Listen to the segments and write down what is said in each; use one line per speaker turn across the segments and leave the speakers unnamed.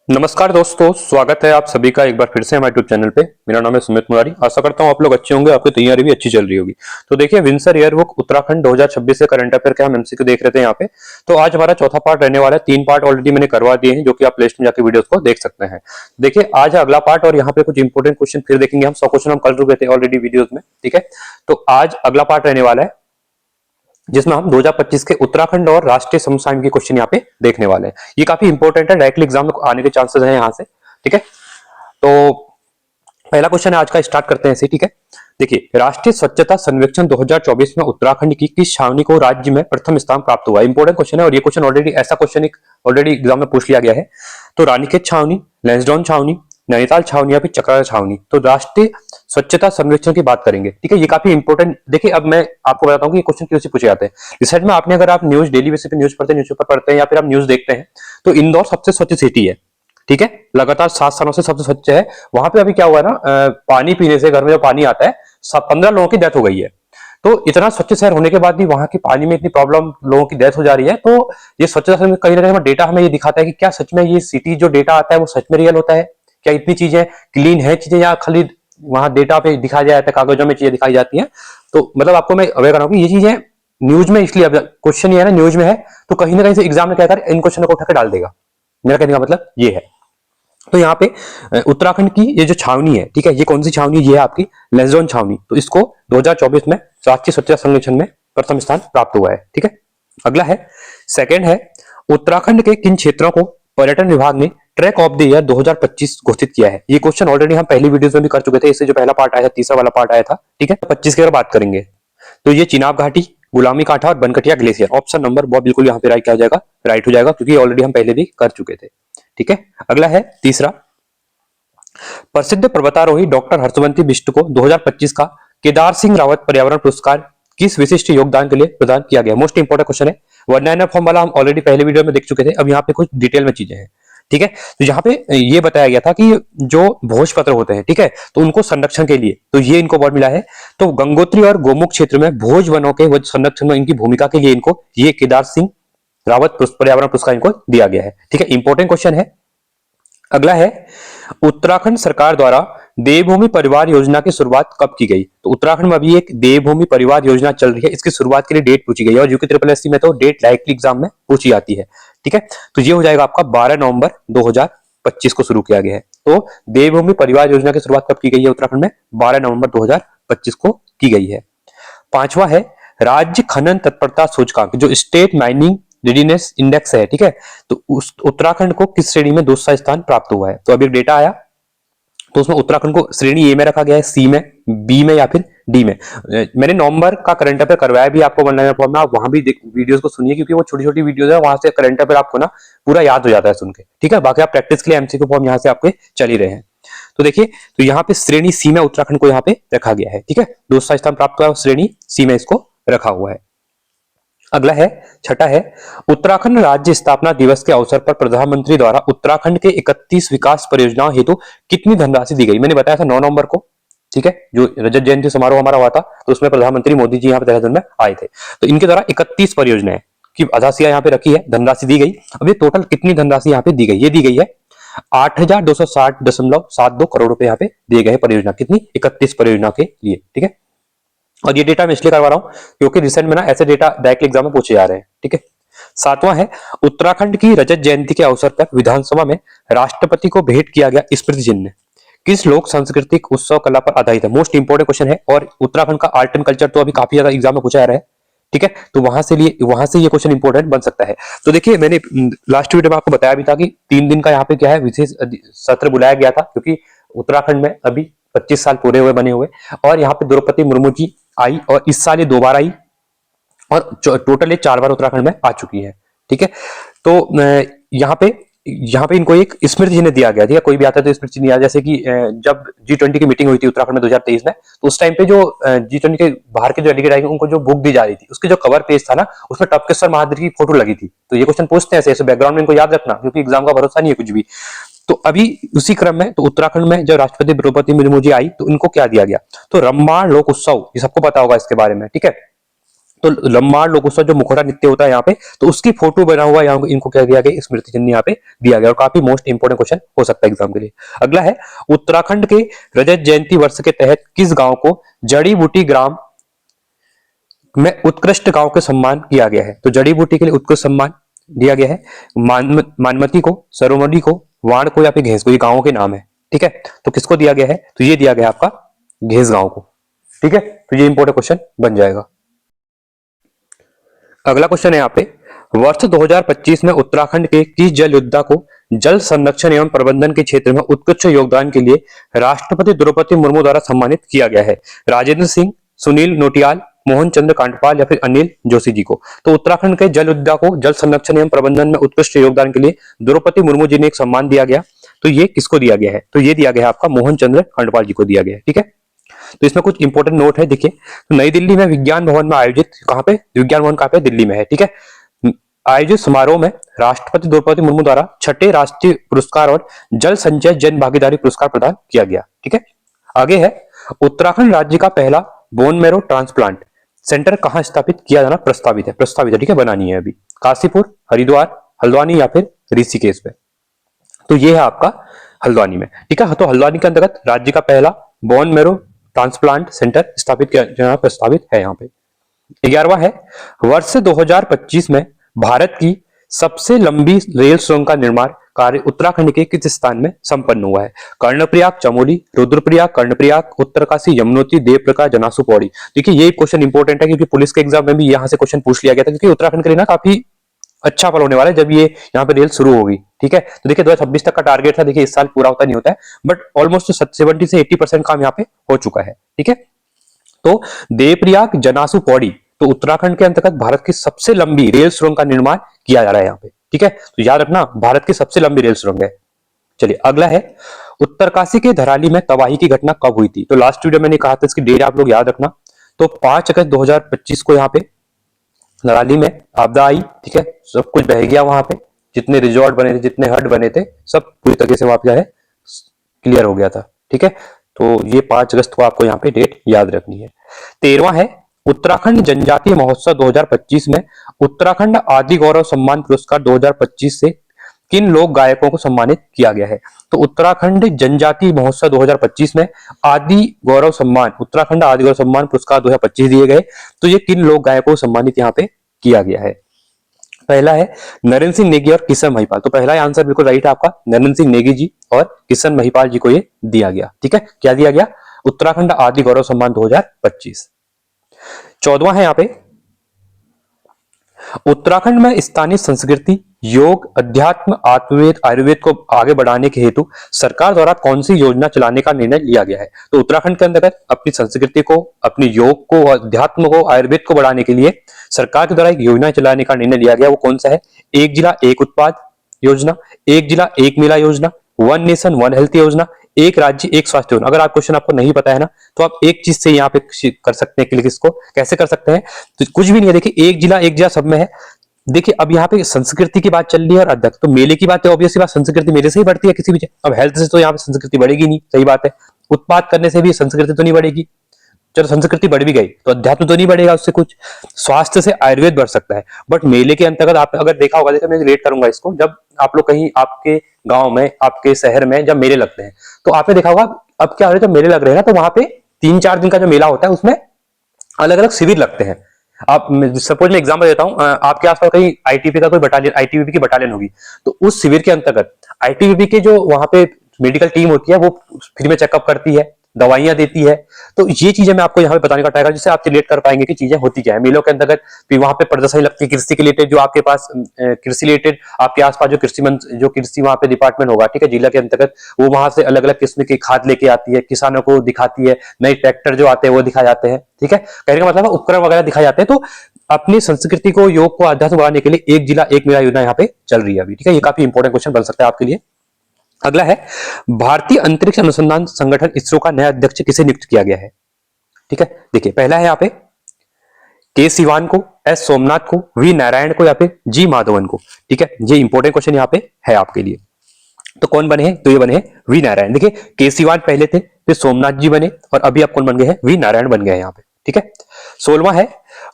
नमस्कार दोस्तों, स्वागत है आप सभी का एक बार फिर से हमारे यूट्यूब चैनल पे। मेरा नाम है सुमित मुरारी। आशा करता हूँ आप लोग अच्छे होंगे, आपकी तैयारी भी अच्छी चल रही होगी। तो देखिए, विंसर एयरबुक उत्तराखंड 2026 से करंट अफेयर के हम एमसीक्यू देख रहे थे यहाँ पे। तो आज हमारा चौथा पार्ट रहने वाला है। 3 पार्ट ऑलरेडी मैंने करवा दिए हैं, जो कि आप प्ले स्टोर में जाकर वीडियोस को देख सकते हैं। देखिए, आज है अगला पार्ट और यहाँ पे कुछ इंपोर्टेंट क्वेश्चन फिर देखेंगे हम। 100 क्वेश्चन हम कर चुके थे ऑलरेडी वीडियोज में, ठीक है। तो आज अगला पार्ट रहने वाला है, जिसमें हम 2025 के उत्तराखंड और राष्ट्रीय समसामयिक के क्वेश्चन यहाँ पे देखने वाले हैं। ये काफी इंपॉर्टेंट है, डायरेक्टली एग्जाम में आने के चांसेस हैं यहाँ से, ठीक है। तो पहला क्वेश्चन है आज का, स्टार्ट करते हैं इसे, ठीक है। देखिए, राष्ट्रीय स्वच्छता सर्वेक्षण 2024 में उत्तराखंड की किस छावनी को राज्य में प्रथम स्थान प्राप्त हुआ? इंपॉर्टेंट क्वेश्चन है और ये क्वेश्चन ऑलरेडी ऐसा क्वेश्चन एक ऑलरेडी एग्जाम में पूछ लिया गया है। तो रानीखेत छावनी, लैंसडाउन छावनी, नैनीताल छावनी या फिर चकराला छावनी। तो राष्ट्रीय स्वच्छता सर्वेक्षण की बात करेंगे, ठीक है। ये काफी इंपॉर्टेंट, देखिए अब मैं आपको बताता हूँ कि ये क्वेश्चन क्यों से पूछे जाते हैं। रिसेंट में आपने, अगर आप न्यूज डेली बेसिस पे न्यूज पढ़ते हैं, न्यूज़पेपर पढ़ते हैं या फिर आप न्यूज देखते हैं, तो इंदौर सबसे स्वच्छ सिटी है, ठीक है। लगातार 7 सालों से सबसे स्वच्छ है। वहां पे अभी क्या हुआ है ना, पानी पीने से, घर में जो पानी आता है, 15 लोगों की डेथ हो गई है। तो इतना स्वच्छ शहर होने के बाद भी वहां की पानी में इतनी प्रॉब्लम, लोगों की डेथ हो जा रही है। तो ये स्वच्छता से कहीं ना कहीं डेटा हमें ये दिखाता है कि क्या सच में ये सिटी जो डेटा आता है वो सच में रियल होता है? क्या इतनी चीजें क्लीन है चीजें, या खाली वहां डेटा पे दिखाया जाता है, कागजों में चीजें दिखाई जाती हैं? तो मतलब आपको मैं अवेयर कराऊं कि ये चीजें न्यूज में, इसलिए अब क्वेश्चन ये है ना, न्यूज में है तो कहीं ना कहीं से एग्जाम में क्या कर इन क्वेश्चन को उठा के डाल देगा। मेरा कहने का मतलब ये है। तो यहाँ पे उत्तराखंड की ये जो छावनी है, ठीक है, ये कौन सी छावनी? ये है आपकी लैंसडाउन छावनी। तो इसको 2024 में राष्ट्रीय स्वच्छता सर्वेक्षण में प्रथम स्थान प्राप्त हुआ है, ठीक है। अगला है, सेकंड है, उत्तराखंड के किन क्षेत्रों को पर्यटन विभाग ने ट्रैक ऑफ द ईयर 2025 घोषित किया है? ये क्वेश्चन ऑलरेडी हम पहली वीडियोस में भी कर चुके थे। इससे जो पहला पार्ट आया था, तीसरा वाला पार्ट आया था, ठीक है। 25 की अगर बात करेंगे तो ये चिनाब घाटी, गुलामी कांठा और बनकटिया ग्लेशियर। ऑप्शन नंबर वो बिल्कुल यहाँ पे राइट हो जाएगा, राइट हो जाएगा, क्योंकि ऑलरेडी हम पहले भी कर चुके थे, ठीक है। अगला है तीसरा, प्रसिद्ध पर्वतारोही डॉक्टर हर्षवंती बिष्ट को 2025 का केदार सिंह रावत पर्यावरण पुरस्कार किस विशिष्ट योगदान के लिए प्रदान किया गया? मोस्ट इंपोर्टेंट क्वेश्चन है। वर्णन फॉर्म वाला हम ऑलरेडी पहले वीडियो में देख चुके थे, अब यहाँ पे कुछ डिटेल में चीजें हैं, ठीक है। तो यहाँ पे ये बताया गया था कि जो भोजपत्र होते हैं, ठीक है, तो उनको संरक्षण के लिए तो ये इनको अवार्ड मिला है। तो गंगोत्री और गोमुख क्षेत्र में भोज वनों के संरक्षण में इनकी भूमिका के लिए इनको ये केदार सिंह रावत पर्यावरण पुरस्कार इनको दिया गया है, ठीक है। इंपॉर्टेंट क्वेश्चन है। अगला है, उत्तराखंड सरकार द्वारा देवभूमि परिवार योजना की शुरुआत कब की गई? तो उत्तराखंड में अभी एक देवभूमि परिवार योजना चल रही है, इसकी शुरुआत के लिए डेट पूछी गई है और यूके ट्रिपल एससी में तो डेट लाइकली एग्जाम में पूछी जाती है, ठीक है। तो ये हो जाएगा आपका 12 नवंबर 2025 को शुरू किया गया है। तो देवभूमि परिवार योजना की शुरुआत कब की गई है उत्तराखंड में? 12 नवंबर 2025 को की गई है। पांचवा है, राज्य खनन तत्परता सूचकांक, जो स्टेट माइनिंग रेडीनेस इंडेक्स है, ठीक है, तो उस उत्तराखंड को किस श्रेणी में दूसरा स्थान प्राप्त हुआ है? तो अभी डेटा आया, तो उसमें उत्तराखंड को श्रेणी ए में रखा गया है, सी में, बी में या फिर डी में। मैंने नवंबर का करंट अफेयर करवाया भी आपको ऑनलाइन फॉर्म में, आप वहां भी वीडियोस को सुनिए, क्योंकि वो छोटी छोटी वीडियोस है, वहां से करंट अफेयर आपको ना पूरा याद हो जाता है सुन के, ठीक है। बाकी आप प्रैक्टिस के लिए एमसीक्यू फॉर्म यहाँ से आपके चल ही रहे हैं। तो देखिए, तो यहाँ पे श्रेणी सी में उत्तराखंड को यहाँ पे रखा गया है, ठीक है, दूसरा स्थान प्राप्त हुआ है, श्रेणी सी में इसको रखा हुआ है। अगला है, छठा है, उत्तराखंड राज्य स्थापना दिवस के अवसर पर प्रधानमंत्री द्वारा उत्तराखंड के 31 विकास परियोजनाओं हेतु कितनी धनराशि दी गई? मैंने बताया था 9 नवंबर को, ठीक है, जो रजत जयंती समारोह हमारा हुआ था, तो उसमें प्रधानमंत्री मोदी जी यहाँ पे देहरादून में आए थे। तो इनके द्वारा 31 परियोजनाएं की आधाशिया यहाँ पे रखी है, धनराशि दी गई। अब ये टोटल कितनी धनराशि यहाँ पे दी गई? ये दी गई है 8,260.72 करोड़ रुपए यहाँ पे दिए गए परियोजना, कितनी? 31 परियोजना के लिए, ठीक है। और ये डेटा मैं इसलिए करवा रहा हूं क्योंकि रिसेंट में ना ऐसे डेटा डायरेक्ट एग्जाम में पूछे जा रहे हैं, ठीक है। सातवां है, उत्तराखंड की रजत जयंती के अवसर पर विधानसभा में राष्ट्रपति को भेंट किया गया स्मृति चिन्ह किस लोक सांस्कृतिक उत्सव कला पर आधारित है? मोस्ट इंपोर्टेंट क्वेश्चन है। और उत्तराखंड का आर्ट एंड कल्चर तो अभी काफी ज्यादा एग्जाम में पूछा जा रहा है, ठीक है, तो वहां से ये क्वेश्चन इंपॉर्टेंट बन सकता है। तो देखिए, मैंने लास्ट वीडियो में आपको बताया भी था कि 3 दिन का यहाँ पे क्या है, विशेष सत्र बुलाया गया था, क्योंकि उत्तराखंड में अभी 25 साल पूरे हुए बने हुए, और यहाँ पे द्रौपदी मुर्मू जी आई और इस साल ये 2 बार आई और टोटल ये 4 बार उत्तराखंड में आ चुकी है, ठीक है। तो यहाँ पे इनको एक स्मृति चिन्ह दिया गया, ठीक है, कोई भी आता है तो स्मृति चिन्ह दिया। जैसे कि जब G20 की मीटिंग हुई थी उत्तराखंड में 2023 में, तो उस टाइम पे जो G20 के बाहर के जो डेलीगेट आएंगे उनको जो बुक दी जा रही थी, उसके जो कवर पेज था ना, उसमें टपकेश्वर महादेव की फोटो लगी थी। तो ये क्वेश्चन पूछते हैं ऐसे बैकग्राउंड में, इनको याद रखना, क्योंकि एग्जाम का भरोसा नहीं है कुछ भी। तो अभी उसी क्रम में तो उत्तराखंड में जब राष्ट्रपति द्रौपदी मुर्मू जी आई तो इनको क्या दिया गया? तो रम्बाण लोक उत्सव, ये सबको पता होगा इसके बारे में, ठीक है। तो लम्मार लोकोत्सव जो मुखौटा नृत्य होता है यहाँ पे, तो उसकी फोटो बना हुआ यहाँ इनको क्या दिया गया, स्मृति चिन्ह यहाँ पे दिया गया, और काफी मोस्ट इंपोर्टेंट क्वेश्चन हो सकता है एग्जाम के लिए। अगला है, उत्तराखंड के रजत जयंती वर्ष के तहत किस गांव को जड़ी बूटी ग्राम में उत्कृष्ट गांव के सम्मान किया गया है? तो जड़ी बूटी के लिए उत्कृष्ट सम्मान दिया गया है मानमती को, सरोमरी को, वाण को या फिर घेस को। ये गांवों के नाम है, ठीक है। तो किसको दिया गया है? तो ये दिया गया आपका घेस गांव को, ठीक है। तो ये इंपोर्टेंट क्वेश्चन बन जाएगा। अगला क्वेश्चन है यहाँ पे, वर्ष 2025 में उत्तराखंड के किस जल योद्धा को जल संरक्षण एवं प्रबंधन के क्षेत्र में उत्कृष्ट योगदान के लिए राष्ट्रपति द्रौपदी मुर्मू द्वारा सम्मानित किया गया है? राजेंद्र सिंह, सुनील नोटियाल, मोहन चंद्र कांडपाल या फिर अनिल जोशी जी को। तो उत्तराखंड के जल योद्धा को जल संरक्षण एवं प्रबंधन में उत्कृष्ट योगदान के लिए द्रौपदी मुर्मू जी ने एक सम्मान दिया गया। तो ये किसको दिया गया है? तो ये दिया गया है आपका मोहन चंद्र कांडपाल जी को दिया गया है, ठीक है। तो इसमें कुछ इंपोर्टेंट नोट है, देखिए। तो नई दिल्ली में विज्ञान भवन में आयोजित, कहां पे विज्ञान भवन कहां पे? दिल्ली में है, ठीक है। आयोजित समारोह में राष्ट्रपति द्रौपदी मुर्मू द्वारा छठे राष्ट्रीय पुरस्कार और जल संचय जन भागीदारी पुरस्कार प्रदान किया गया, ठीक है। आगे है, उत्तराखंड राज्य का पहला बोन मैरो ट्रांसप्लांट सेंटर कहां स्थापित किया जाना प्रस्तावित है, ठीक है, बनानी है अभी? काशीपुर, हरिद्वार, हल्द्वानी या फिर ऋषिकेश में? तो ये है आपका हल्द्वानी में, ठीक है। तो हल्द्वानी के अंतर्गत राज्य का पहला बोन मैरो ट्रांसप्लांट सेंटर स्थापित किया जाना प्रस्तावित है यहाँ पे। 11वां है, वर्ष 2025 में भारत की सबसे लंबी रेल सुरंग का निर्माण कार्य उत्तराखंड के किस स्थान में संपन्न हुआ है? कर्णप्रयाग, चमोली, रुद्रप्रयाग, कर्णप्रयाग, उत्तरकाशी, यमुनोत्री, देवप्रयाग, जनासु पौड़ी। देखिए ये क्वेश्चन इंपॉर्टेंट है क्योंकि पुलिस के एग्जाम में भी यहाँ से क्वेश्चन पूछ लिया गया था, क्योंकि उत्तराखंड के लिए ना काफी अच्छा पल होने वाला है जब ये यहाँ पे रेल शुरू होगी, ठीक है। तो देखिए 2026 तक का टारगेट था, देखिए इस साल पूरा होता नहीं होता है, बट ऑलमोस्ट 70 से 80% काम यहाँ पे हो चुका है, ठीक है। तो देवप्रयाग, जनासु पौड़ी, तो उत्तराखंड के अंतर्गत भारत की सबसे लंबी रेल सुरंग का निर्माण किया जा रहा है यहाँ पे, ठीक है। तो याद रखना, भारत की सबसे लंबी रेल सुरंग है। चलिए अगला है, उत्तरकाशी के धराली में तबाही की घटना कब हुई थी? तो लास्ट वीडियो मैंने कहा था, इसकी डेट आप लोग याद रखना। तो 5 अगस्त 2025 को यहाँ पे धराली में आपदा आई, ठीक है। सब कुछ बह गया वहां पे, जितने रिजॉर्ट बने थे, जितने हट बने थे, सब पूरी तरीके से वहां पे क्लियर हो गया था, ठीक है। तो ये 5 अगस्त को आपको यहाँ पे डेट याद रखनी है। 13वां है, उत्तराखंड जनजातीय महोत्सव 2025 में उत्तराखंड आदि गौरव सम्मान पुरस्कार 2025 से किन लोक गायकों को सम्मानित किया गया है? तो उत्तराखंड जनजातीय महोत्सव 2025 में आदि गौरव सम्मान, उत्तराखंड आदि गौरव सम्मान पुरस्कार 2025 दिए गए। तो ये किन लोक गायकों को सम्मानित यहाँ पे किया गया है? पहला है नरेंद्र सिंह नेगी और किशन महिपाल। तो पहला आंसर बिल्कुल राइट है आपका, नरेंद्र सिंह नेगी जी और किशन महिपाल जी को ये दिया गया, ठीक है। क्या दिया गया? उत्तराखंड आदि गौरव सम्मान 2025। 14वां है यहाँ पे, उत्तराखंड में स्थानीय संस्कृति, योग, अध्यात्म, आयुर्वेद आयुर्वेद को आगे बढ़ाने के हेतु सरकार द्वारा कौन सी योजना चलाने का निर्णय लिया गया है? तो उत्तराखंड के अंतर्गत अपनी संस्कृति को, अपनी योग को, अध्यात्म को, आयुर्वेद को बढ़ाने के लिए सरकार के द्वारा एक योजना चलाने का निर्णय लिया गया। वो कौन सा है? एक जिला एक उत्पाद योजना, एक जिला एक मेला योजना, वन नेशन वन हेल्थ योजना, एक राज्य एक स्वास्थ्य योजना। अगर आप क्वेश्चन आपको नहीं पता है ना, तो आप एक चीज से यहाँ पे कर सकते हैं क्लिक। इसको कैसे कर सकते हैं? तो कुछ भी नहीं है, देखिए एक जिला सब में है। देखिए अब यहाँ पे संस्कृति की बात चल रही है और अध्यक्ष, तो मेले की बात है, ऑब्वियसली बात संस्कृति मेले से ही बढ़ती है किसी भी। अब हेल्थ से तो यहाँ पे संस्कृति बढ़ेगी नहीं, सही बात है। उत्पाद करने से भी संस्कृति तो नहीं बढ़ेगी, चलो संस्कृति बढ़ भी गई तो अध्यात्म तो नहीं बढ़ेगा उससे कुछ। स्वास्थ्य से आयुर्वेद बढ़ सकता है, बट मेले के अंतर्गत आप अगर देखा होगा, देखो मैं रिलेट करूंगा इसको, जब आप लोग कहीं आपके गांव में, आपके शहर में जब मेले लगते हैं, तो आपने देखा होगा अब क्या हो रहा है, जब मेले लग रहे हैं ना, तो वहां पे 3-4 दिन का जो मेला होता है उसमें अलग अलग शिविर लगते हैं। आप सपोज मैं एग्जांपल देता हूं, आपके आसपास कहीं आईटीबी का कोई बटालियन, आईटीबीपी की बटालियन होगी, तो उस शिविर के अंतर्गत आईटीबीपी के जो वहां पे मेडिकल टीम होती है वो फ्री में चेकअप करती है, दवाइयां देती है। तो ये चीजें मैं आपको यहाँ पे बताने का ट्राई करूंगा, जिससे आप रिलेट कर पाएंगे कि चीजें होती क्या है। मेलों के अंतर्गत फिर वहां पे प्रदर्शनी लगती है कृषि के रिलेटेड, जो आपके पास कृषि रिलेटेड आपके आसपास जो कृषि वहां पे डिपार्टमेंट होगा, ठीक है, जिला के अंतर्गत, वो वहां से अलग अलग किस्म की खाद लेके आती है, किसानों को दिखाती है, नए ट्रैक्टर जो आते हैं वो दिखाए जाते हैं, ठीक है। कहने का मतलब उपकरण वगैरह दिखाए जाते हैं। तो अपनी संस्कृति को, योग को, अध्यात्म बढ़ाने के लिए एक जिला एक मेला योजना यहाँ पे चल रही है अभी, ठीक है। ये काफी इंपॉर्टेंट क्वेश्चन बन सकता है आपके लिए। अगला है, भारतीय अंतरिक्ष अनुसंधान संगठन इसरो का नया अध्यक्ष किसे नियुक्त किया गया है? ठीक है, देखिए पहला है यहाँ पे के सिवान को, एस सोमनाथ को, वी नारायण को या फिर जी माधवन को, ठीक है। ये इंपॉर्टेंट क्वेश्चन यहाँ पे है आपके लिए। तो कौन बने हैं? तो ये बने हैं वी नारायण। देखिए के सिवान पहले थे, फिर सोमनाथ जी बने और अभी आप कौन बन गए हैं? वी नारायण बन गए हैं यहाँ पे, ठीक है। 16वां है,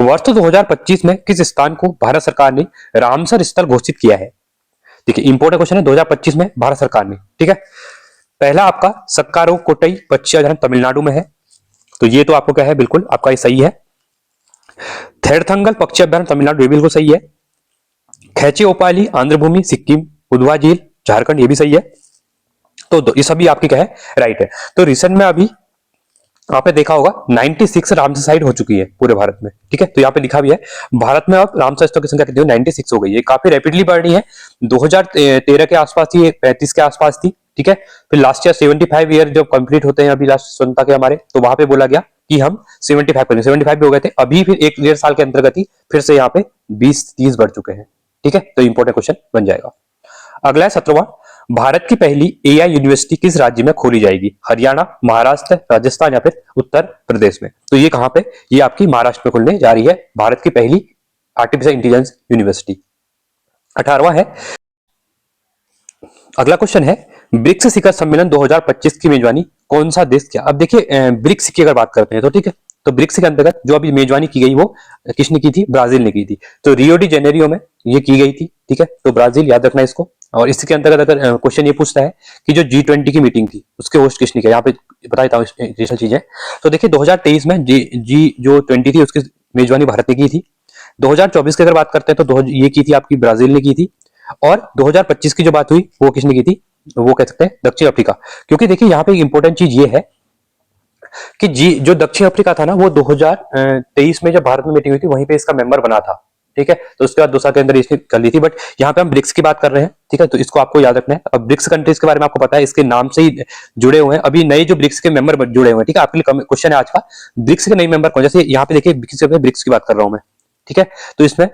वर्ष 2025 में किस स्थान को भारत सरकार ने रामसर स्थल घोषित किया है? देखिए इंपोर्टेंट क्वेश्चन है, 2025 में भारत सरकार ने, ठीक है। पहला आपका सक्कारो कोट्टई पक्षी अभयारण्य तमिलनाडु में है, तो ये तो आपको क्या है, बिल्कुल आपका ये सही है। थेरथंगल पक्षी अभयारण्य तमिलनाडु, ये बिल्कुल सही है। खैचे ओपाली आंध्र भूमि सिक्किम, उधवा झील झारखंड, ये भी सही है। तो ये सभी आपकी क्या है, राइट है। तो रिसेंट में अभी आपने देखा होगा 96 रामसर साइट हो चुकी है पूरे भारत में, ठीक है। तो यहाँ पे लिखा भी है भारत में अब रामसर स्थल की संख्या कितनी हो, 96 हो गई है, काफी रैपिडली बढ़ रही है। 2013 के आसपास थी, 35 के आसपास थी, ठीक है। फिर लास्ट ईयर 75 ईयर जब कंप्लीट होते हैं अभी लास्ट स्वतंत्रता के हमारे, तो वहां पे बोला गया कि हम 75 करेंगे, 75 भी हो गए थे। अभी फिर 1 डेढ़ साल के अंतर्गत ही फिर से यहाँ पे 20-30 बढ़ चुके हैं, ठीक है। तो इंपॉर्टेंट क्वेश्चन बन जाएगा। अगला है 17वां, भारत की पहली एआई यूनिवर्सिटी किस राज्य में खोली जाएगी? हरियाणा, महाराष्ट्र, राजस्थान या फिर उत्तर प्रदेश में? तो ये कहां पे, ये आपकी महाराष्ट्र में खुलने जा रही है भारत की पहली आर्टिफिशियल इंटेलिजेंस यूनिवर्सिटी। 18वां है, अगला क्वेश्चन है, ब्रिक्स शिखर सम्मेलन 2025 की मेजबानी कौन सा देश किया? अब देखिए ब्रिक्स की अगर बात करते हैं तो ठीक है, तो ब्रिक्स के अंतर्गत जो अभी मेजबानी की गई वो किसने की थी? ब्राजील ने की थी। तो रियो डी जेनेरियो में ये की गई थी, ठीक है। तो ब्राजील याद रखना इसको। और इसके अंतर्गत अगर क्वेश्चन ये पूछता है कि जो G20 की मीटिंग थी उसके होस्ट किसने किया, यहाँ पे बता देता हूँ स्पेशल चीजें। तो देखिए 2023 में जो 20 थी उसकी मेजबानी भारत ने की थी। 2024 की अगर बात करते हैं तो ये की थी आपकी ब्राजील ने की थी। और 2025 की जो बात हुई वो किसने की थी? वो कह सकते हैं दक्षिण अफ्रीका। क्योंकि देखिए यहाँ पे इंपॉर्टेंट चीज ये है कि जो दक्षिण अफ्रीका था ना, वो 2023 में जब भारत में मीटिंग हुई थी वहीं पे इसका मेंबर बना था, ठीक है। तो उसके बाद 2 साल के अंदर इसने कर ली थी। बट यहाँ पे हम ब्रिक्स की बात कर रहे हैं, ठीक है। तो इसको आपको याद रखना है। अब ब्रिक्स कंट्रीज के बारे में आपको पता है, इसके नाम से ही जुड़े हुए हैं अभी नए जो ब्रिक्स के मेंबर जुड़े हुए हैं, ठीक है। आपके लिए क्वेश्चन है आज का, ब्रिक्स के नए मेंबर कौन? जैसे यहाँ पे देखिए ब्रिक्स की बात कर रहा हूं मैं, ठीक है। तो इसमें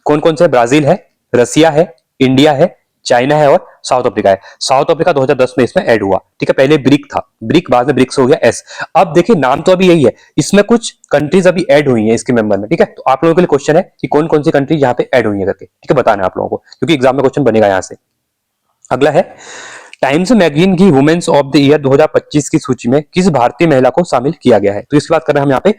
कौन कौन से? ब्राजील है, रसिया है, इंडिया है, चाइना है और साउथ अफ्रीका है। साउथ अफ्रीका 2010 में इसमें ऐड हुआ, ठीक है। पहले ब्रिक था, ब्रिक बाद में ब्रिक्स हो गया एस। अब देखिए नाम तो अभी यही है, इसमें कुछ कंट्रीज अभी ऐड हुई हैं इसके मेंबर में, ठीक है। तो आप लोगों के लिए क्वेश्चन है कि कौन कौन सी कंट्री यहाँ पे ऐड हुई है करके, ठीक है, बताना है आप लोगों को, क्योंकि एग्जाम में क्वेश्चन बनेगा यहाँ से। अगला है, टाइम्स मैगजीन की वुमेन्स ऑफ द ईयर 2025 की सूची में किस भारतीय महिला को शामिल किया गया है? तो इसकी बात कर रहे हैं हम यहाँ पे।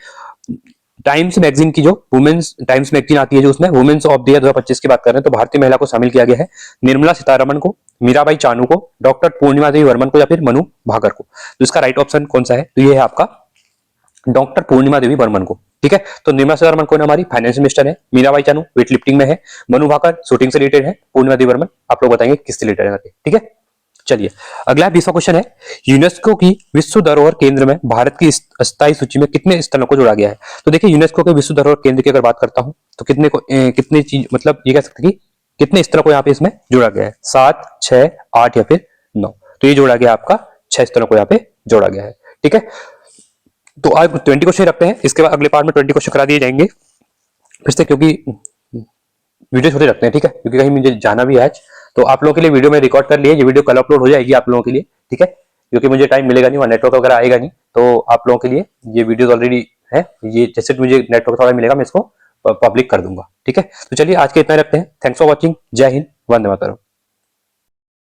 टाइम्स मैगजीन की जो वुमेन्स टाइम्स मैगजीन आती है जो उसमें वुमेन्स ऑफ द ईयर 2025 की बात कर रहे हैं, तो भारतीय महिला को शामिल किया गया है निर्मला सीतारमण को, मीराबाई चानू को, डॉक्टर पूर्णिमा देवी वर्मन को या फिर मनु भाकर को। तो इसका राइट ऑप्शन कौन सा है? तो ये है आपका डॉक्टर पूर्णिमा देवी वर्मन को, ठीक है। तो निर्मला सीतारमण कौन है? हमारी फाइनेंस मिनिस्टर है। मीराबाई चानू वेट लिफ्टिंग में है। मनु भाकर शूटिंग से रिलेटेड है। पूर्णिमा देवी वर्मन आप लोग बताएंगे किससे रिलेटेड है, ठीक है। चलिए अगला 20वां क्वेश्चन है, यूनेस्को की विश्व धरोहर केंद्र में भारत की अस्थायी सूची में कितने स्थलों को जोड़ा गया है? तो देखिए यूनेस्को के विश्व धरोहर केंद्र की अगर बात करता हूं तो कितने चीज, मतलब ये कह सकते हैं कि कितने स्थलों को यहाँ पे इसमें जोड़ा गया है? 7, 6, 8 या फिर 9? तो ये जोड़ा गया आपका 6 स्थलों को यहाँ पे जोड़ा गया है, ठीक है। तो आज 20 क्वेश्चन रखते हैं, इसके बाद अगले पार्ट में 20 क्वेश्चन करा दिए जाएंगे फिर से, क्योंकि वीडियो छोटे रखते हैं, ठीक है, क्योंकि कहीं मुझे जाना भी है आज। तो आप लोगों के लिए वीडियो में रिकॉर्ड कर लिए, ये वीडियो कल अपलोड हो जाएगी आप लोगों के लिए, ठीक है, क्योंकि मुझे टाइम मिलेगा नहीं, वहाँ नेटवर्क वगैरह आएगा नहीं। तो आप लोगों के लिए ये वीडियो ऑलरेडी है, ये जैसे मुझे नेटवर्क थोड़ा मिलेगा मैं इसको पब्लिक कर दूंगा, ठीक है। तो चलिए आज के इतना रखते हैं। Thanks for watching. जय हिंद, वंदे मातरम।